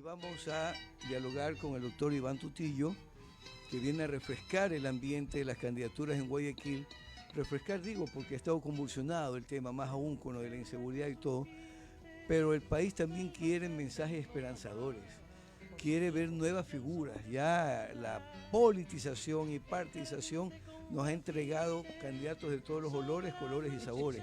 vamos a dialogar con el doctor Iván Tutillo, que viene a refrescar el ambiente de las candidaturas en Guayaquil. Refrescar digo porque ha estado convulsionado el tema, más aún con lo de la inseguridad y todo, pero el país también quiere mensajes esperanzadores, quiere ver nuevas figuras. Ya la politización y partidización nos ha entregado candidatos de todos los olores, colores y sabores.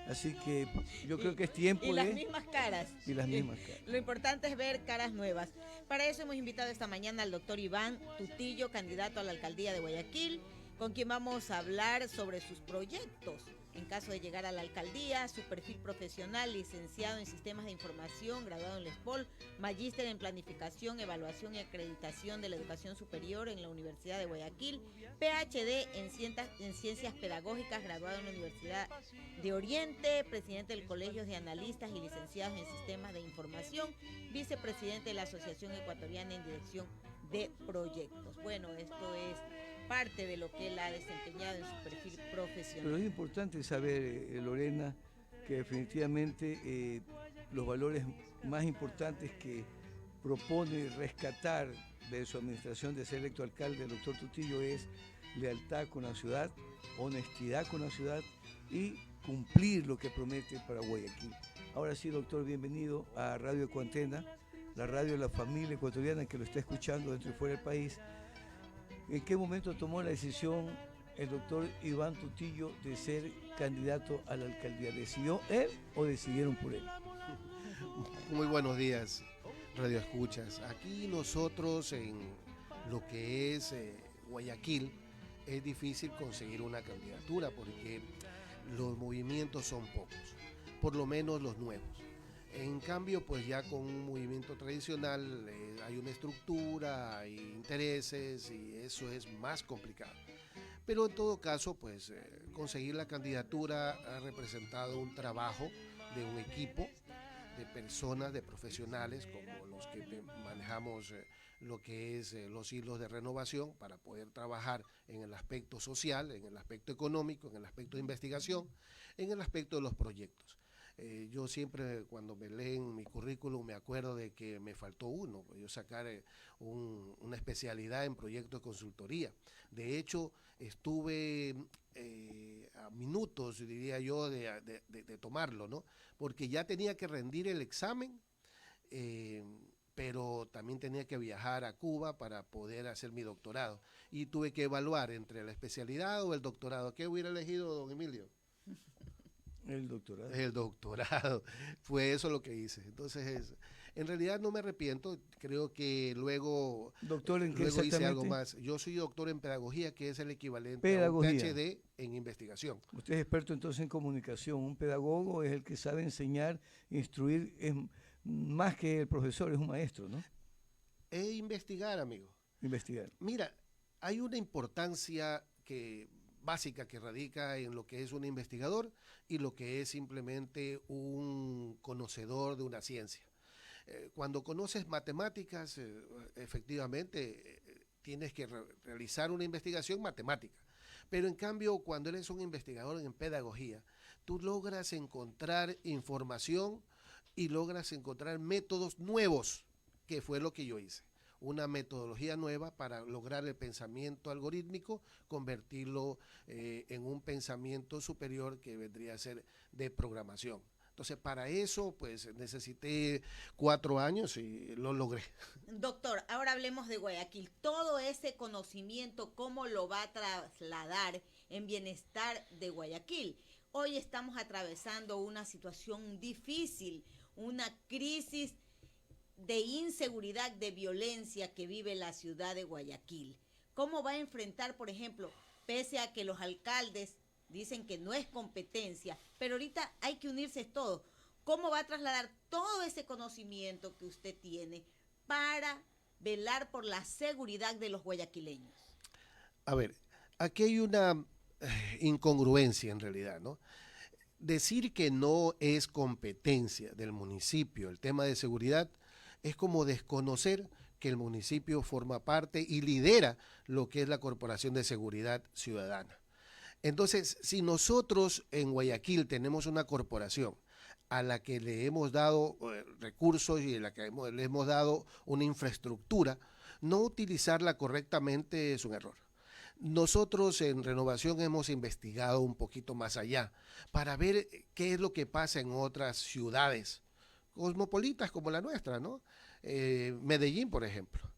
Así que yo creo que es tiempo y las mismas caras. Y las mismas caras. Lo importante es ver caras nuevas. Para eso hemos invitado esta mañana al doctor Iván Tutillo, candidato a la alcaldía de Guayaquil, con quien vamos a hablar sobre sus proyectos en caso de llegar a la alcaldía, su perfil profesional, licenciado en Sistemas de Información, graduado en la ESPOL, magíster en Planificación, Evaluación y Acreditación de la Educación Superior en la Universidad de Guayaquil, PhD en Ciencias Pedagógicas, graduado en la Universidad de Oriente, presidente del Colegio de Analistas y licenciados en Sistemas de Información, vicepresidente de la Asociación Ecuatoriana en Dirección de Proyectos. Bueno, esto es parte de lo que él ha desempeñado en su perfil profesional. Pero es importante saber, Lorena, que definitivamente los valores más importantes que propone rescatar de su administración de ser electo alcalde, el doctor Tutillo, es lealtad con la ciudad, honestidad con la ciudad y cumplir lo que promete para Guayaquil. Ahora sí, doctor, bienvenido a Radio Ecuantena, la radio de la familia ecuatoriana que lo está escuchando dentro y fuera del país. ¿En qué momento tomó la decisión el doctor Iván Tutillo de ser candidato a la alcaldía? ¿Decidió él o decidieron por él? Muy buenos días, Radio Escuchas. Aquí nosotros en lo que es Guayaquil es difícil conseguir una candidatura porque los movimientos son pocos, por lo menos los nuevos. En cambio, pues ya con un movimiento tradicional hay una estructura, hay intereses y eso es más complicado. Pero en todo caso, pues conseguir la candidatura ha representado un trabajo de un equipo de personas, de profesionales como los que manejamos lo que es los hilos de renovación para poder trabajar en el aspecto social, en el aspecto económico, en el aspecto de investigación, en el aspecto de los proyectos. Yo siempre cuando me leen mi currículum me acuerdo de que me faltó uno, yo sacar una especialidad en proyectos de consultoría. De hecho, estuve a minutos, diría yo, de tomarlo, ¿no? Porque ya tenía que rendir el examen, pero también tenía que viajar a Cuba para poder hacer mi doctorado. Y tuve que evaluar entre la especialidad o el doctorado. ¿Qué hubiera elegido, don Emilio? El doctorado. El doctorado, fue eso lo que hice. Entonces, en realidad no me arrepiento, creo que luego, doctor, ¿en qué luego hice algo más. Yo soy doctor en pedagogía, que es el equivalente a un PhD en investigación. Usted es experto entonces en comunicación. Un pedagogo es el que sabe enseñar, instruir, es más que el profesor, es un maestro, ¿no? Es investigar, amigo. Investigar. Mira, hay una importancia básica que radica en lo que es un investigador y lo que es simplemente un conocedor de una ciencia. Cuando conoces matemáticas, efectivamente tienes que realizar una investigación matemática, pero en cambio cuando eres un investigador en pedagogía, tú logras encontrar información y logras encontrar métodos nuevos, que fue lo que yo hice. Una metodología nueva para lograr el pensamiento algorítmico, convertirlo en un pensamiento superior que vendría a ser de programación. Entonces, para eso, pues, necesité 4 años y lo logré. Doctor, ahora hablemos de Guayaquil. Todo ese conocimiento, ¿cómo lo va a trasladar en bienestar de Guayaquil? Hoy estamos atravesando una situación difícil, una crisis de inseguridad, de violencia que vive la ciudad de Guayaquil. ¿Cómo va a enfrentar, por ejemplo, pese a que los alcaldes dicen que no es competencia, pero ahorita hay que unirse todos? ¿Cómo va a trasladar todo ese conocimiento que usted tiene para velar por la seguridad de los guayaquileños? A ver, aquí hay una incongruencia en realidad, ¿no? Decir que no es competencia del municipio el tema de seguridad es como desconocer que el municipio forma parte y lidera lo que es la Corporación de Seguridad Ciudadana. Entonces, si nosotros en Guayaquil tenemos una corporación a la que le hemos dado recursos y a la que le hemos dado una infraestructura, no utilizarla correctamente es un error. Nosotros en Renovación hemos investigado un poquito más allá para ver qué es lo que pasa en otras ciudades cosmopolitas como la nuestra, ¿no? Medellín, por ejemplo.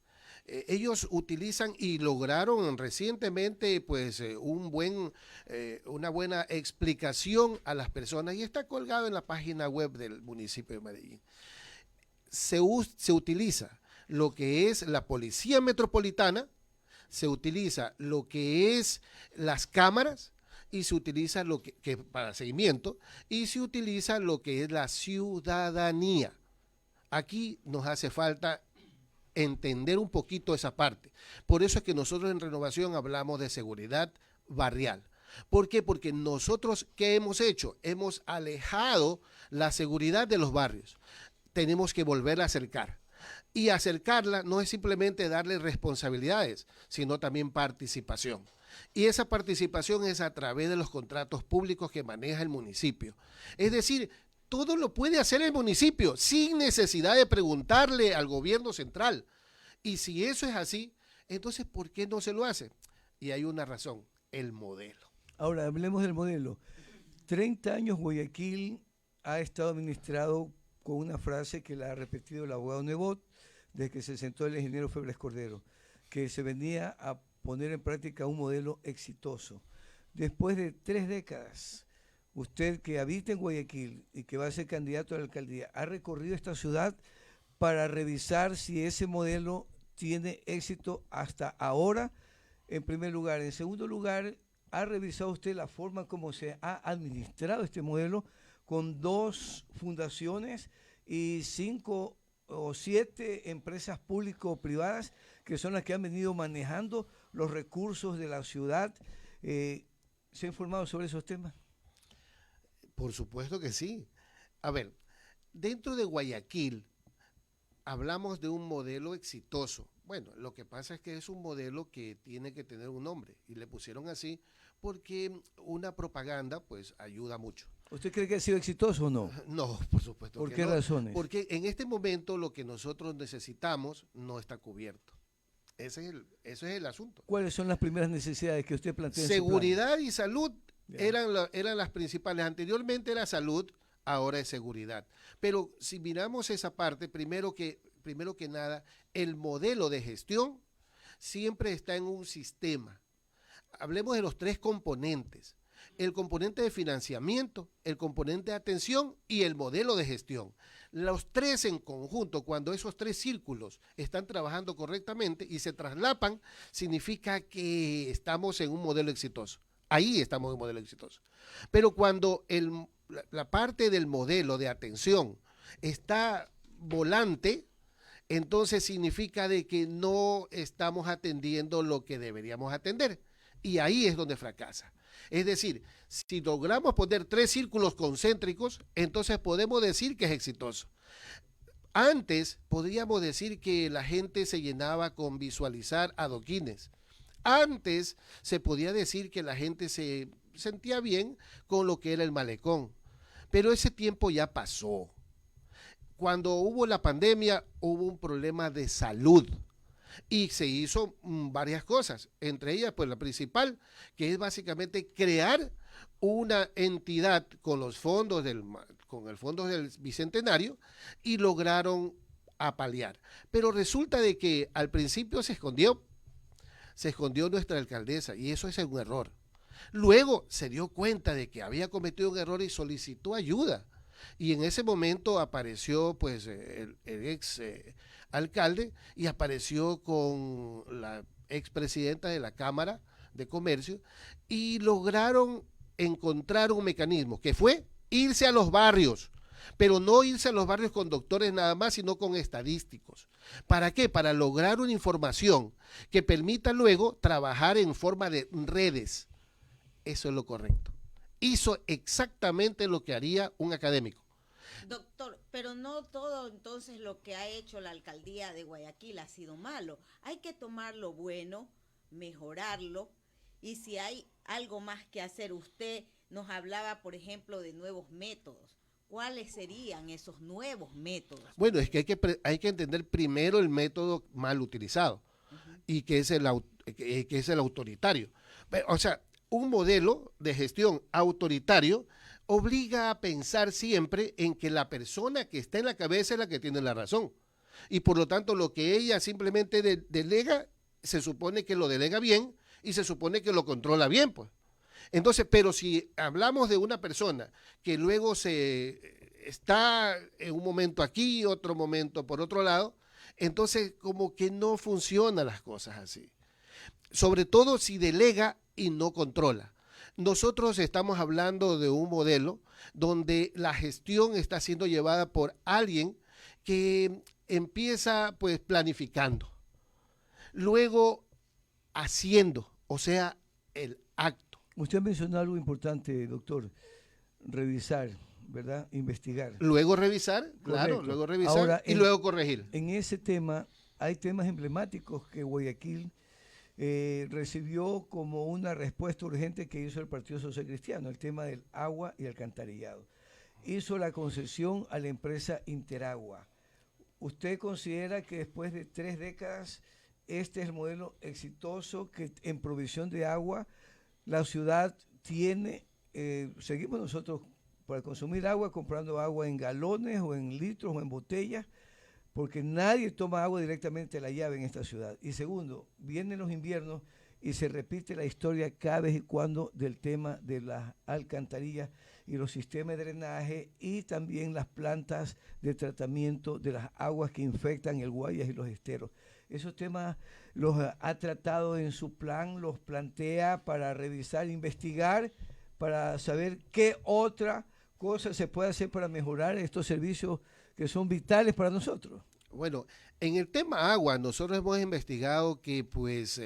Ellos utilizan y lograron recientemente pues una buena explicación a las personas y está colgado en la página web del municipio de Medellín. Se utiliza lo que es la policía metropolitana, se utiliza lo que es las cámaras y se utiliza lo que para seguimiento y se utiliza lo que es la ciudadanía. Aquí nos hace falta entender un poquito esa parte. Por eso es que nosotros en Renovación hablamos de seguridad barrial. ¿Por qué? Porque nosotros, ¿qué hemos hecho? Hemos alejado la seguridad de los barrios. Tenemos que volver a acercar. Y acercarla no es simplemente darle responsabilidades, sino también participación. Y esa participación es a través de los contratos públicos que maneja el municipio. Es decir, todo lo puede hacer el municipio sin necesidad de preguntarle al gobierno central. Y si eso es así, entonces ¿por qué no se lo hace? Y hay una razón, el modelo. Ahora, hablemos del modelo. 30 años Guayaquil ha estado administrado con una frase que la ha repetido el abogado Nebot desde que se sentó el ingeniero Febres Cordero, que se venía a poner en práctica un modelo exitoso. Después de 3 décadas, usted que habita en Guayaquil y que va a ser candidato a la alcaldía, ha recorrido esta ciudad para revisar si ese modelo tiene éxito hasta ahora, en primer lugar. En segundo lugar, ¿ha revisado usted la forma como se ha administrado este modelo con 2 fundaciones y 5 o 7 empresas público-privadas que son las que han venido manejando los recursos de la ciudad? ¿Se ha informado sobre esos temas? Por supuesto que sí. A ver, dentro de Guayaquil hablamos de un modelo exitoso. Bueno, lo que pasa es que es un modelo que tiene que tener un nombre y le pusieron así porque una propaganda pues ayuda mucho. ¿Usted cree que ha sido exitoso o no? No, por supuesto ¿Por que qué no. razones? Porque en este momento lo que nosotros necesitamos no está cubierto. Ese es el asunto. ¿Cuáles son las primeras necesidades que usted plantea? Seguridad y salud eran las principales. Anteriormente era salud, ahora es seguridad. Pero si miramos esa parte, primero que nada, el modelo de gestión siempre está en un sistema. Hablemos de los 3 componentes. El componente de financiamiento, el componente de atención y el modelo de gestión. Los 3 en conjunto, cuando esos 3 círculos están trabajando correctamente y se traslapan, significa que estamos en un modelo exitoso. Ahí estamos en un modelo exitoso. Pero cuando la parte del modelo de atención está volante, entonces significa de que no estamos atendiendo lo que deberíamos atender. Y ahí es donde fracasa. Es decir, si logramos poner 3 círculos concéntricos, entonces podemos decir que es exitoso. Antes podríamos decir que la gente se llenaba con visualizar adoquines. Antes se podía decir que la gente se sentía bien con lo que era el malecón. Pero ese tiempo ya pasó. Cuando hubo la pandemia, hubo un problema de salud. Y se hizo varias cosas, entre ellas pues la principal, que es básicamente crear una entidad con el fondo del Bicentenario y lograron apalear. Pero resulta de que al principio se escondió nuestra alcaldesa y eso es un error. Luego se dio cuenta de que había cometido un error y solicitó ayuda. Y en ese momento apareció pues el ex alcalde y apareció con la expresidenta de la Cámara de Comercio y lograron encontrar un mecanismo que fue irse a los barrios, pero no irse a los barrios con doctores nada más, sino con estadísticos. ¿Para qué? Para lograr una información que permita luego trabajar en forma de redes. Eso es lo correcto. Hizo exactamente lo que haría un académico. Doctor, pero no todo entonces lo que ha hecho la alcaldía de Guayaquil ha sido malo. Hay que tomar lo bueno, mejorarlo, y si hay algo más que hacer, usted nos hablaba, por ejemplo, de nuevos métodos. ¿Cuáles serían esos nuevos métodos? Bueno, es que hay que entender primero el método mal utilizado y que es que es el autoritario. O sea, un modelo de gestión autoritario obliga a pensar siempre en que la persona que está en la cabeza es la que tiene la razón. Y por lo tanto, lo que ella simplemente delega, se supone que lo delega bien y se supone que lo controla bien, pues. Entonces, pero si hablamos de una persona que luego está en un momento aquí, otro momento por otro lado, entonces como que no funcionan las cosas así. Sobre todo si delega y no controla. Nosotros estamos hablando de un modelo donde la gestión está siendo llevada por alguien que empieza pues planificando, luego haciendo, o sea, el acto. Usted mencionó algo importante, doctor, revisar, ¿verdad? Investigar. Luego revisar, claro, Correcto. luego revisar. Ahora, y luego corregir. En ese tema, hay temas emblemáticos que Guayaquil recibió como una respuesta urgente que hizo el Partido Social Cristiano, el tema del agua y alcantarillado. Hizo la concesión a la empresa Interagua. ¿Usted considera que después de 3 décadas este es el modelo exitoso que en provisión de agua la ciudad tiene? Seguimos nosotros para consumir agua comprando agua en galones o en litros o en botellas, porque nadie toma agua directamente de la llave en esta ciudad. Y segundo, vienen los inviernos y se repite la historia cada vez y cuando del tema de las alcantarillas y los sistemas de drenaje y también las plantas de tratamiento de las aguas que infectan el Guayas y los esteros. Esos temas los ha tratado en su plan, los plantea para revisar, investigar, para saber qué otra cosa se puede hacer para mejorar estos servicios que son vitales para nosotros. Bueno, en el tema agua, nosotros hemos investigado que pues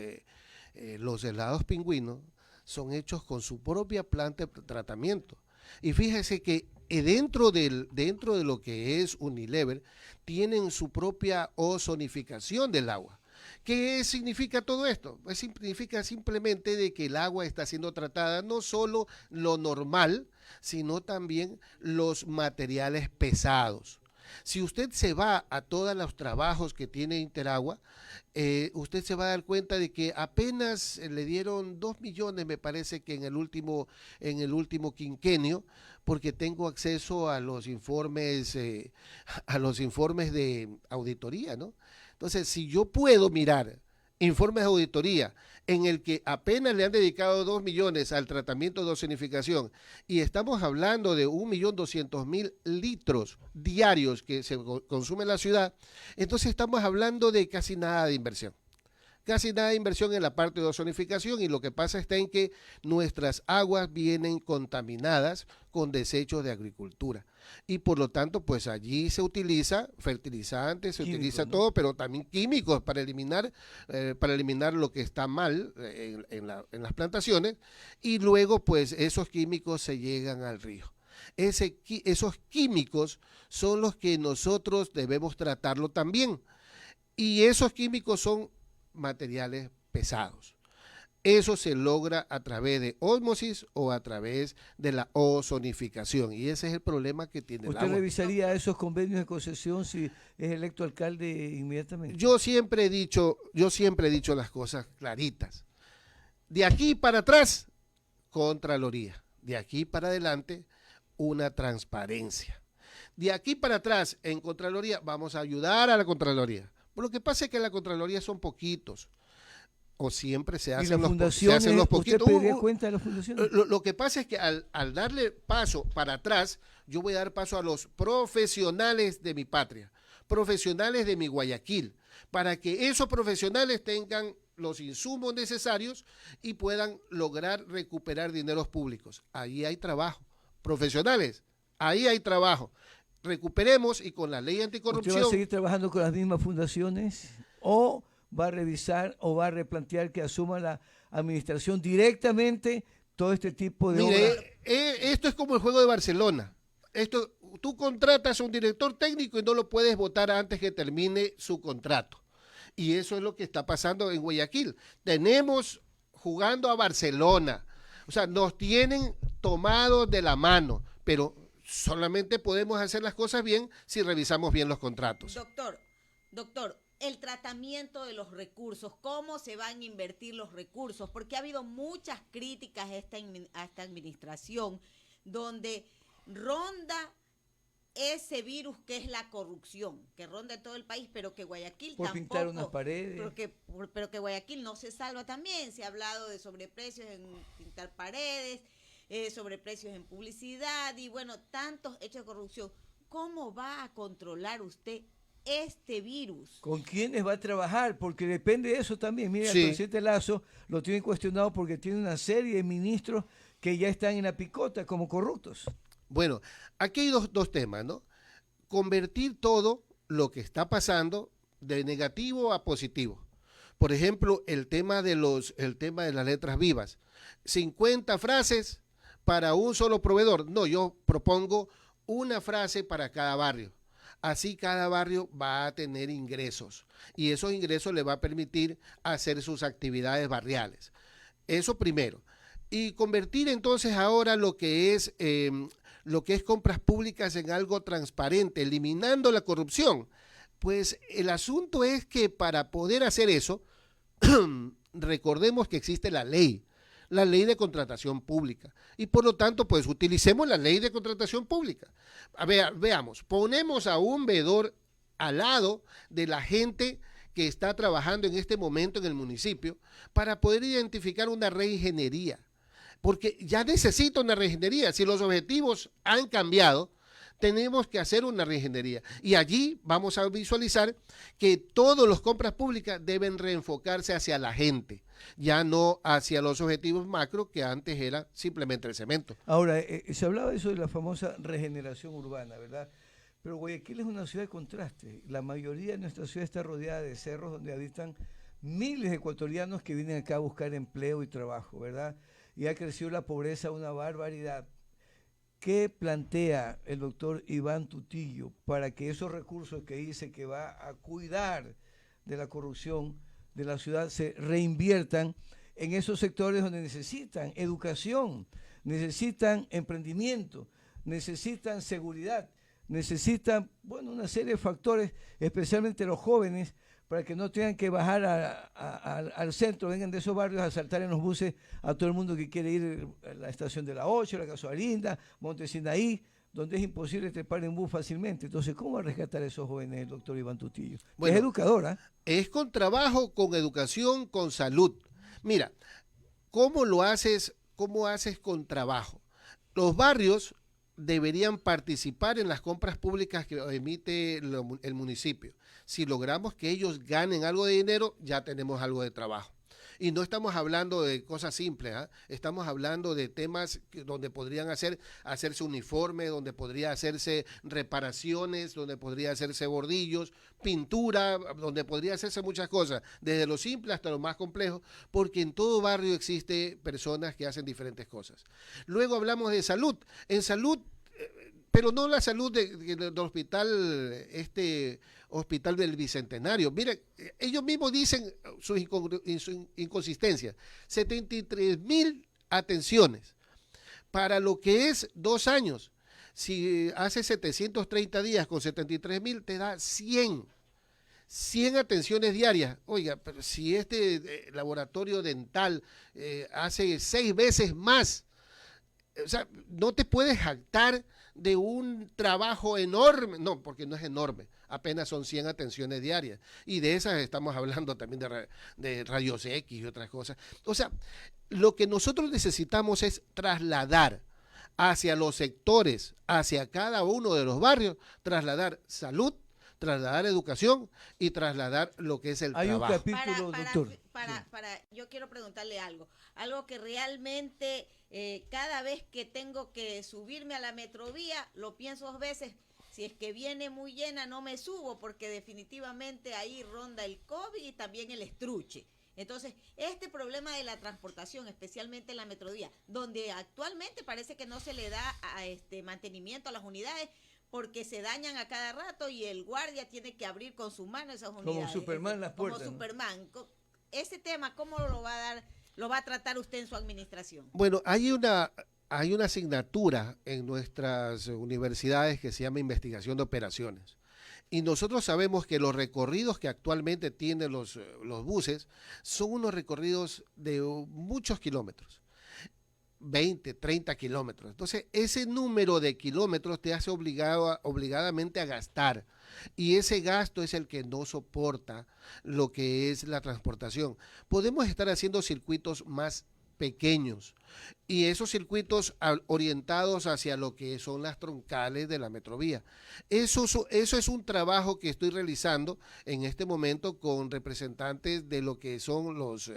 los helados pingüinos son hechos con su propia planta de tratamiento. Y fíjese que dentro de lo que es Unilever, tienen su propia ozonificación del agua. ¿Qué significa todo esto? Pues significa simplemente de que el agua está siendo tratada no solo lo normal, sino también los materiales pesados. Si usted se va a todos los trabajos que tiene Interagua, usted se va a dar cuenta de que apenas le dieron 2 millones, me parece que en el último quinquenio, porque tengo acceso a los informes de auditoría, ¿no? Entonces, si yo puedo mirar informes de auditoría en el que apenas le han dedicado 2 millones al tratamiento de ozonificación y estamos hablando de 1.200.000 litros diarios que se consume en la ciudad, entonces estamos hablando de casi nada de inversión. Casi nada de inversión en la parte de ozonificación, y lo que pasa está en que nuestras aguas vienen contaminadas con desechos de agricultura y por lo tanto pues allí se utiliza fertilizantes, se utiliza todo, pero también químicos para eliminar lo que está mal en las plantaciones, y luego pues esos químicos se llegan al río. Esos químicos son los que nosotros debemos tratarlo también, y esos químicos son materiales pesados. Eso se logra a través de ósmosis o a través de la ozonificación, y ese es el problema que tiene el agua. ¿Usted revisaría esos convenios de concesión si es electo alcalde inmediatamente? Yo siempre he dicho las cosas claritas. De aquí para atrás, Contraloría. De aquí para adelante, una transparencia. De aquí para atrás, en Contraloría, vamos a ayudar a la Contraloría. Lo que pasa es que la Contraloría son poquitos, o siempre se hacen los poquitos. ¿Usted pediría cuenta de las fundaciones? Lo que pasa es que al darle paso para atrás, yo voy a dar paso a los profesionales de mi patria, profesionales de mi Guayaquil, para que esos profesionales tengan los insumos necesarios y puedan lograr recuperar dineros públicos. Ahí hay trabajo. Profesionales, ahí hay trabajo. Recuperemos, y con la ley anticorrupción. ¿Usted va a seguir trabajando con las mismas fundaciones o va a revisar o va a replantear que asuma la administración directamente todo este tipo de obras? Esto es como el juego de Barcelona. Tú contratas a un director técnico y no lo puedes votar antes que termine su contrato. Y eso es lo que está pasando en Guayaquil. Tenemos jugando a Barcelona. O sea, nos tienen tomados de la mano, pero solamente podemos hacer las cosas bien si revisamos bien los contratos. Doctor, el tratamiento de los recursos, ¿cómo se van a invertir los recursos? Porque ha habido muchas críticas a esta administración donde ronda ese virus que es la corrupción, que ronda en todo el país, pero que Guayaquil por tampoco, pintar unas paredes. Pero que Guayaquil no se salva también. Se ha hablado de sobreprecios en pintar paredes, sobreprecios en publicidad y bueno, tantos hechos de corrupción. ¿Cómo va a controlar usted este virus? ¿Con quiénes va a trabajar? Porque depende de eso también. Mira, Sí. el presidente Lazo lo tienen cuestionado porque tiene una serie de ministros que ya están en la picota como corruptos. Bueno, aquí hay dos temas, ¿no? Convertir todo lo que está pasando de negativo a positivo. Por ejemplo, el tema de las letras vivas. 50 frases para un solo proveedor. No, yo propongo una frase para cada barrio. Así cada barrio va a tener ingresos y esos ingresos le va a permitir hacer sus actividades barriales. Eso primero. Y convertir entonces ahora lo que es compras públicas en algo transparente, eliminando la corrupción. Pues el asunto es que para poder hacer eso, recordemos que existe la ley de contratación pública. Y por lo tanto, pues utilicemos la ley de contratación pública. A ver, veamos, ponemos a un veedor al lado de la gente que está trabajando en este momento en el municipio para poder identificar una reingeniería. Porque ya necesita una reingeniería. Si los objetivos han cambiado, tenemos que hacer una reingeniería. Y allí vamos a visualizar que todas las compras públicas deben reenfocarse hacia la gente, ya no hacia los objetivos macro que antes era simplemente el cemento. Ahora, se hablaba eso de la famosa regeneración urbana, ¿verdad? Pero Guayaquil es una ciudad de contraste. La mayoría de nuestra ciudad está rodeada de cerros donde habitan miles de ecuatorianos que vienen acá a buscar empleo y trabajo, ¿verdad? Y ha crecido la pobreza una barbaridad. ¿Qué plantea el doctor Iván Tutillo para que esos recursos que dice que va a cuidar de la corrupción de la ciudad se reinviertan en esos sectores donde necesitan educación, necesitan emprendimiento, necesitan seguridad, necesitan, bueno, una serie de factores, especialmente los jóvenes, para que no tengan que bajar al centro, vengan de esos barrios a saltar en los buses a todo el mundo que quiere ir a la estación de la 8, la Casualinda, Monte Sinaí, donde es imposible trepar en bus fácilmente. Entonces, ¿cómo va a rescatar a esos jóvenes el doctor Iván Tutillo? Bueno, es educadora. Es con trabajo, con educación, con salud. Mira, ¿cómo lo haces? ¿Cómo haces con trabajo? Los barrios deberían participar en las compras públicas que emite el municipio. Si logramos que ellos ganen algo de dinero, ya tenemos algo de trabajo. Y no estamos hablando de cosas simples, ¿eh? Estamos hablando de temas donde podrían hacerse uniformes, donde podría hacerse reparaciones, donde podría hacerse bordillos, pintura, donde podría hacerse muchas cosas, desde lo simple hasta lo más complejo, porque en todo barrio existe personas que hacen diferentes cosas. Luego hablamos de salud. En salud, pero no la salud del hospital del Bicentenario. Mira, ellos mismos dicen sus inconsistencias. 73,000 atenciones para lo que es 2 años. Si hace 730 días con 73,000 te da 100 atenciones diarias. Oiga, pero si este laboratorio dental hace 6 veces más, o sea, no te puedes jactar de un trabajo enorme, no, porque no es enorme, apenas son 100 atenciones diarias, y de esas estamos hablando también de rayos X y otras cosas. O sea, lo que nosotros necesitamos es trasladar hacia los sectores, hacia cada uno de los barrios, trasladar salud, trasladar educación y trasladar lo que es el trabajo. Hay un capítulo, doctor. Yo quiero preguntarle algo que realmente cada vez que tengo que subirme a la metrovía, lo pienso 2 veces. Si es que viene muy llena, no me subo, porque definitivamente ahí ronda el COVID y también el estruche. Entonces, este problema de la transportación, especialmente en la metrovía, donde actualmente parece que no se le da mantenimiento a las unidades, porque se dañan a cada rato y el guardia tiene que abrir con su mano esas unidades. Como Superman las puertas. Como Superman. Ese tema, ¿cómo lo va a tratar usted en su administración? Bueno, hay hay una asignatura en nuestras universidades que se llama investigación de operaciones. Y nosotros sabemos que los recorridos que actualmente tienen los buses son unos recorridos de muchos kilómetros, 20, 30 kilómetros. Entonces, ese número de kilómetros te hace obligadamente a gastar. Y ese gasto es el que no soporta lo que es la transportación. Podemos estar haciendo circuitos más pequeños y esos circuitos orientados hacia lo que son las troncales de la metrovía. Eso es un trabajo que estoy realizando en este momento con representantes de lo que son los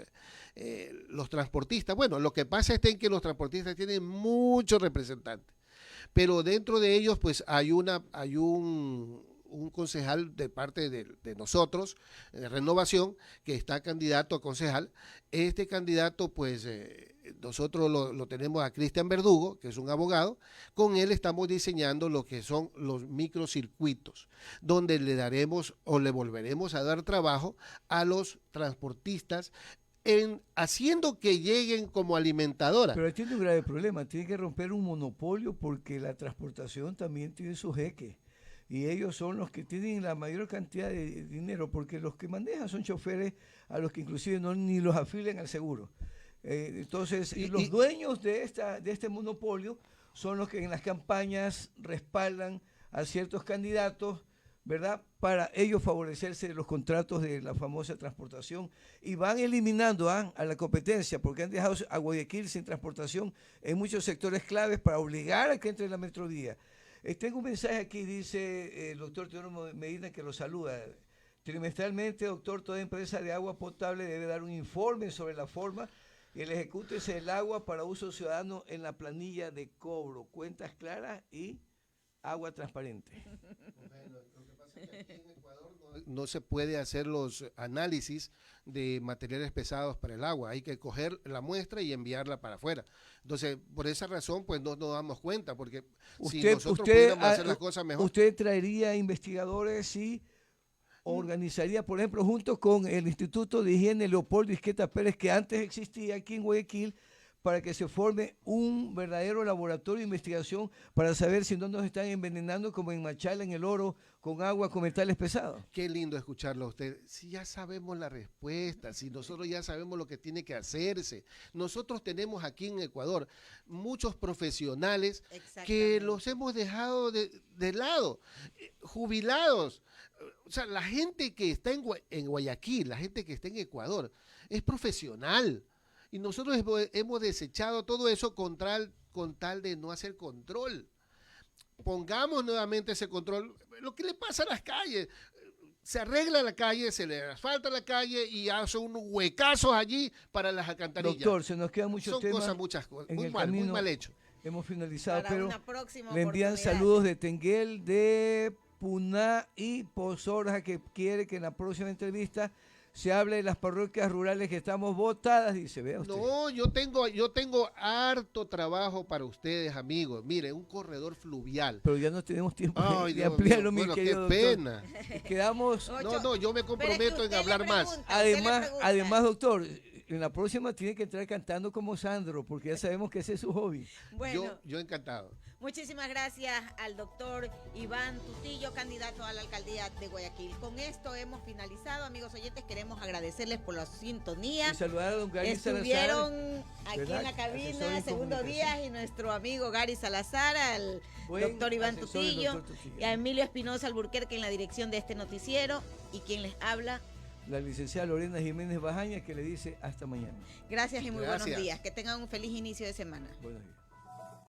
transportistas. Bueno, lo que pasa es que los transportistas tienen muchos representantes, pero dentro de ellos pues hay un concejal de parte de nosotros, de Renovación, que está candidato a concejal. Este candidato, pues, nosotros lo tenemos a Cristian Verdugo, que es un abogado. Con él estamos diseñando lo que son los microcircuitos, donde le daremos o le volveremos a dar trabajo a los transportistas haciendo que lleguen como alimentadora. Pero tiene un grave problema, tiene que romper un monopolio porque la transportación también tiene su jeque. Y ellos son los que tienen la mayor cantidad de dinero, porque los que manejan son choferes a los que inclusive ni los afilian al seguro. Entonces, los dueños de este monopolio son los que en las campañas respaldan a ciertos candidatos, ¿verdad? Para ellos favorecerse de los contratos de la famosa transportación y van eliminando a la competencia, porque han dejado a Guayaquil sin transportación en muchos sectores claves para obligar a que entre en la metrovía. Tengo un mensaje aquí, dice el doctor Teodoro Medina, que lo saluda. Trimestralmente, doctor, toda empresa de agua potable debe dar un informe sobre la forma y el ejecútese del agua para uso ciudadano en la planilla de cobro, cuentas claras y agua transparente. Bueno, lo que pasa es que aquí en Ecuador no se puede hacer los análisis de materiales pesados para el agua, hay que coger la muestra y enviarla para afuera. Entonces, por esa razón, pues no nos damos cuenta, porque si nosotros pudiéramos hacer las cosas mejor. ¿Usted traería investigadores y organizaría, por ejemplo, junto con el Instituto de Higiene Leopoldo Izquierda Pérez, que antes existía aquí en Guayaquil, para que se forme un verdadero laboratorio de investigación para saber si no nos están envenenando como en Machala, en El Oro, con agua, con metales pesados? Qué lindo escucharlo a usted. Si ya sabemos la respuesta, si nosotros ya sabemos lo que tiene que hacerse. Nosotros tenemos aquí en Ecuador muchos profesionales que los hemos dejado de lado, jubilados. O sea, la gente que está en Guayaquil, la gente que está en Ecuador, es profesional. Y nosotros hemos desechado todo eso con tal de no hacer control. Pongamos nuevamente ese control. Lo que le pasa a las calles, se arregla la calle, se le asfalta la calle y hace unos huecazos allí para las alcantarillas. Doctor, se nos quedan muchos temas. Muchas cosas, muy mal hecho. Hemos finalizado, para pero le envían oportunidad. saludos de Tenguel, de Puná y Pozorja, que quiere que en la próxima entrevista se hable de las parroquias rurales que estamos votadas, dice, vea usted. No, yo tengo harto trabajo para ustedes, amigos. Mire, un corredor fluvial. Pero ya no tenemos tiempo de ampliarlo, mi querido qué doctor. Pena. Quedamos... No, yo me comprometo en hablar más. Además, doctor, en la próxima tiene que entrar cantando como Sandro, porque ya sabemos que ese es su hobby. Bueno, yo encantado. Muchísimas gracias al doctor Iván Tutillo, candidato a la alcaldía de Guayaquil. Con esto hemos finalizado, amigos oyentes. Queremos agradecerles por la sintonía. Y saludar a don Gary Estuvieron Salazar, aquí ¿verdad? en la cabina, Asesor Segundo Díaz, y nuestro amigo Gary Salazar, al doctor Iván Tutillo, y a Emilio Espinosa Alburquerque en la dirección de este noticiero, y quien les habla, la licenciada Lorena Jiménez Bajaña, que le dice hasta mañana. Gracias y muy buenos días. Que tengan un feliz inicio de semana. Buenos días.